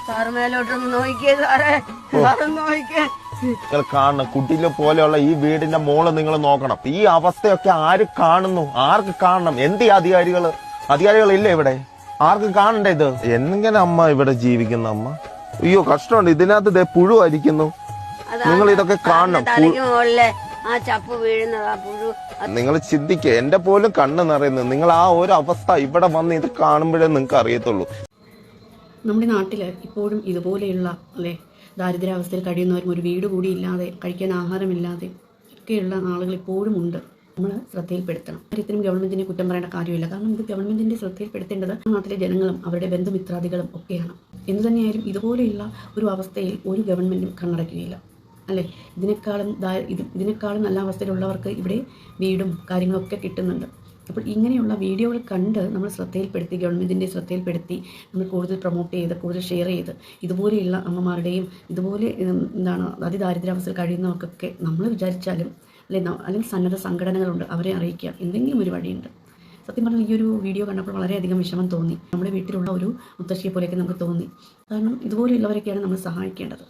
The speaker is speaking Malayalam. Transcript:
സാറ് മേലോട്ടൊന്ന് നോക്കിയേ സാറേ, സാറൊന്ന് നോക്കിയേ. നിങ്ങൾ കാണണം, കുട്ടിയിലെ പോലെയുള്ള ഈ വീടിന്റെ മോള് നിങ്ങൾ നോക്കണം. ഈ അവസ്ഥയൊക്കെ ആര് കാണുന്നു? ആർക്ക് കാണണം? എന്ത് അധികാരികളില്ലേ ഇവിടെ? ആർക്ക് കാണണ്ടേ ഇത്? എങ്ങനെ അമ്മ ഇവിടെ ജീവിക്കുന്ന അമ്മ? അയ്യോ കഷ്ടമുണ്ട്. ഇതിനകത്ത് പുഴു അരിക്കുന്നു. നിങ്ങൾ ഇതൊക്കെ കാണണം. ആ ചപ്പ് വീഴുന്നതാ പുഴു. നിങ്ങൾ ചിന്തിക്കുക, എന്റെ പോലും കണ്ണ് നിറയുന്നു. നിങ്ങൾ ആ ഒരു അവസ്ഥ ഇവിടെ വന്ന് ഇത് കാണുമ്പോഴേ നിങ്ങൾക്ക് അറിയത്തുള്ളൂ. നമ്മുടെ നാട്ടിൽ ഇപ്പോഴും ഇതുപോലെയുള്ള അല്ലേ ദാരിദ്ര്യാവസ്ഥയിൽ കഴിയുന്നവരും ഒരു വീട് കൂടി ഇല്ലാതെ കഴിക്കാൻ ആഹാരമില്ലാതെ ഒക്കെയുള്ള ആളുകൾ ഇപ്പോഴും ഉണ്ട്. നമ്മൾ ശ്രദ്ധയിൽപ്പെടുത്തണം. കാര്യത്തിനും ഗവൺമെന്റിനെ കുറ്റം പറയേണ്ട കാര്യമില്ല. കാരണം ഇത് ഗവൺമെന്റിന്റെ ശ്രദ്ധയിൽപ്പെടുത്തേണ്ടത് നാട്ടിലെ ജനങ്ങളും അവരുടെ ബന്ധുമിത്രാദികളും ഒക്കെയാണ്. എന്തു തന്നെയായാലും ഇതുപോലെയുള്ള ഒരു അവസ്ഥയിൽ ഒരു ഗവൺമെന്റും കണ്ണടയ്ക്കുകയില്ല അല്ലേ. ഇതിനേക്കാളും നല്ല അവസ്ഥയിലുള്ളവർക്ക് ഇവിടെ വീടും കാര്യങ്ങളൊക്കെ കിട്ടുന്നുണ്ട്. അപ്പോൾ ഇങ്ങനെയുള്ള വീഡിയോകൾ കണ്ട് നമ്മൾ ശ്രദ്ധയിൽപ്പെടുത്തി, ഗവൺമെൻറ്റിൻ്റെ ശ്രദ്ധയിൽപ്പെടുത്തി നമ്മൾ കൂടുതൽ പ്രൊമോട്ട് ചെയ്ത് കൂടുതൽ ഷെയർ ചെയ്ത് ഇതുപോലെയുള്ള അമ്മമാരുടെയും ഇതുപോലെ അതിദാരിദ്ര്യാവസ്ഥയിൽ കഴിയുന്നവർക്കൊക്കെ നമ്മൾ വിചാരിച്ചാലും അല്ലെങ്കിൽ സന്നദ്ധ സംഘടനകളുണ്ട്, അവരെ അറിയിക്കാം. എന്തെങ്കിലും ഒരു വഴിയുണ്ട്. സത്യം പറഞ്ഞാൽ ഈ ഒരു വീഡിയോ കണ്ടപ്പോൾ വളരെയധികം വിഷമം തോന്നി. നമ്മുടെ വീട്ടിലുള്ള ഒരു മുത്തശ്ശിയെ പോലെയൊക്കെ നമുക്ക് തോന്നി. കാരണം ഇതുപോലെയുള്ളവരൊക്കെയാണ് നമ്മൾ സഹായിക്കേണ്ടത്.